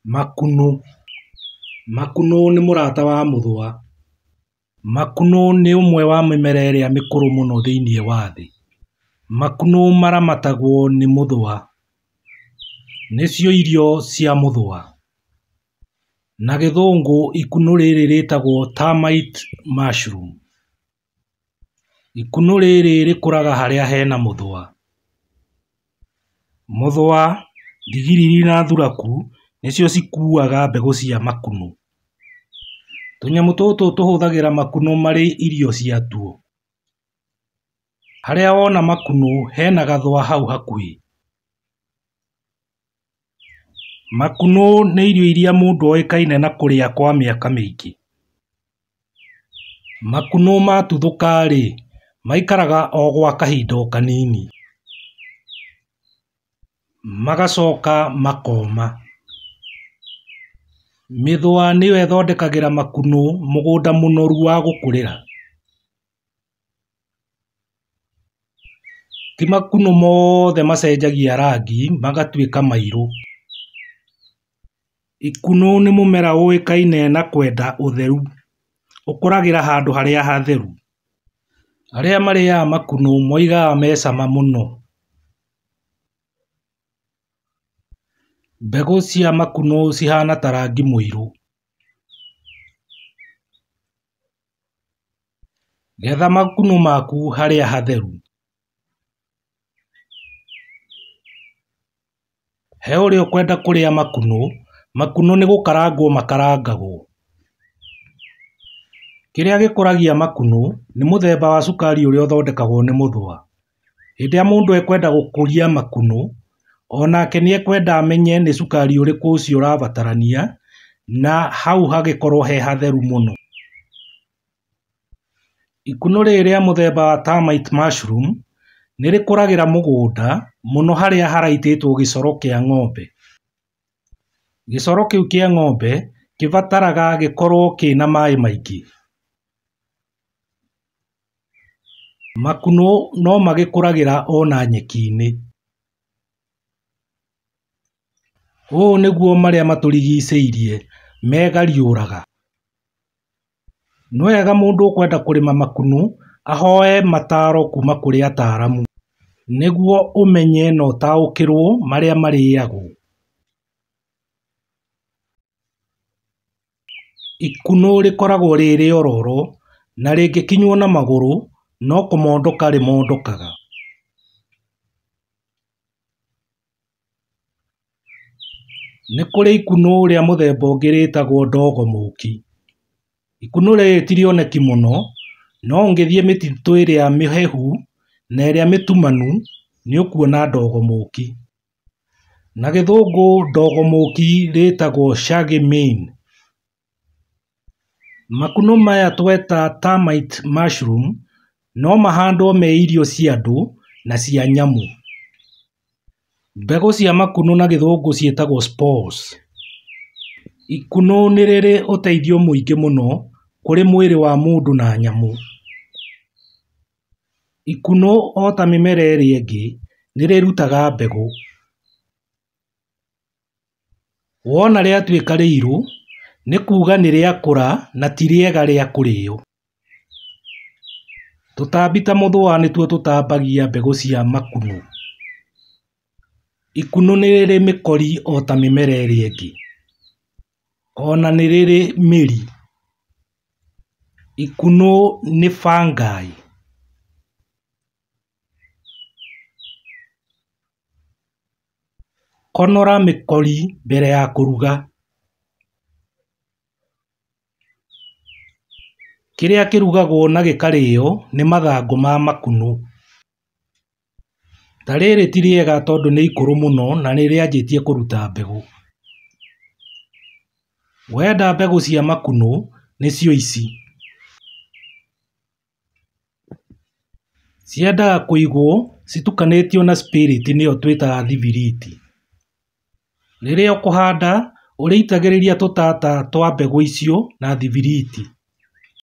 Makunũ. Makunũ nĩ mũrata wa mũthũa. Makunũ nĩ ũmwe wa mĩmera ĩrĩa mĩkũrũ mũno thĩinĩ wa thĩ. Makunũ maramatagwo nĩ mũthũa. Nĩcio irio cia mũthũa. Na gĩthũngũ ikunũ rĩrĩ rĩtagwo termite mushroom. Ikunũ rĩrĩ rĩkũraga harĩa hena mũthũa. Mũthũa, thigiriri na thuraku nĩcio cikuaga mbegũ cia makunũ. Tũnyamũ tũtũ tũhũthagĩra makunũ marĩ irio ciatuo. Harĩa wona makunũ hena gathũa hau hakuhĩ. Makunũ nĩ irio iria mũndũ oĩkaine na kũrĩa kwa mĩaka mĩingĩ. Makunũ matuthũka-rĩ, maikaraga o gwa kahinda o kanini, magacoka makoma. Mĩthũa nĩyo ĩthondekagĩra makunũ mũgũnda mũnoru wa gũkũrĩra. Ti makunũ mothe macenjagia rangi magatuĩka mairũ. Ikunũ nĩ mũmera ũĩkaine na kwenda ũtheru. Ũkũragĩra handũ harĩa hatheru. Arĩa marĩaga makunũ moigaga me cama mũno. Mbegũ cia makunũ cihana ta rangi mũirũ. Getha makunũ maku harĩa hatheru. He ũrĩa ũkwenda kũrĩa makunũ, makunũ nĩ gũkarangwo makarangagwo. Kĩrĩa gĩkũragia makunũ nĩ mũthemba wa cukari ũrĩa ũthondekagwo nĩ mũthũa. Hĩndĩ ĩrĩa mũndũ ekwenda gũkũria makunũ, onake nĩ ekwenda amenye nĩ cukari ũrĩkũ ũcio ũrabatarania, na hau hagĩkorwo he hatheru mũno. Ikunũ rĩrĩ rĩa mũthemba wa termite mushroom nĩ rĩkũragĩra mũgũnda mũno harĩa haraitĩtwo gĩcoro kĩa ng'ombe. Gĩcoro kĩu kĩa ng'ombe kĩbataraga gĩkorwo kĩna maĩ maingĩ. Makunũ no magĩkũragĩra ona nyeki-inĩ. Ũũ nĩguo marĩa matũrigicĩirie megariũraga. Nĩ wega mũndũ ũkwenda kũrĩma makunũ ahoe mataro kuma kũrĩ ataaramu, nĩguo ũmenye na ũtaũkĩrwo marĩa marĩagwo. Ikunũ rĩkoragwo rĩ rĩororo na rĩngĩkinywo na magũrũ no kũmondoka rĩmondokaga. Nĩ kũrĩ ikunũ rĩa mũthemba ũngĩ rĩtagwo ndogo mũki. Ikunũ rĩrĩ ti rĩoneki mũno, no ũngĩthiĩ mĩtitũ ĩrĩa mĩhehu na ĩrĩa mĩtumanu nĩ ũkuona ndogo mũki. Na gĩthũngũ ndogo mũki rĩtagwo shaggy mane. Makunũ maya tweta termite mushroom no mahandwo me irio cia andũ na cia nyamũ. Mbegũ cia makunũ na gĩthũngũ ciĩtagwo spores. Ikunũ nĩ rĩrĩ ũteithio mũingĩ mũno kũrĩ mwĩrĩ wa mũndũ na nyamũ. Ikunũ o ta mĩmera ĩrĩa ĩngĩ nĩ rĩrutaga mbegũ. Wona rĩatuĩka rĩirũ nĩ kuuga nĩ rĩakũra na ti rĩega rĩa kũrĩo. Tũtambi ta mũthũa nĩtuo tũtambagia mbegũ cia makunũ. Ikunũ nĩ rĩrĩ mĩkori o ta mĩmera ĩrĩa ĩngĩ. Ona nĩ rĩrĩ mĩri. Ikunũ nĩ fungi. Konora mĩkori mbere ya kũruga. Kĩrĩa kĩrugagwo na gĩkarĩo nĩ mathangũ ma makunũ. Ta rĩrĩ ti rĩega tondũ nĩ ikũrũ mũno na nĩ rĩanjĩtie kũruta mbegũ. Wenda mbegũ cia makunũ nĩcio ici. Ciendaga kũigwo citukanĩtio na spirit nĩyo twĩtaga thibiriti. Rĩrĩa ũkũhanda ũrĩitagĩrĩria tũtata twa mbegũ icio na thibiriti.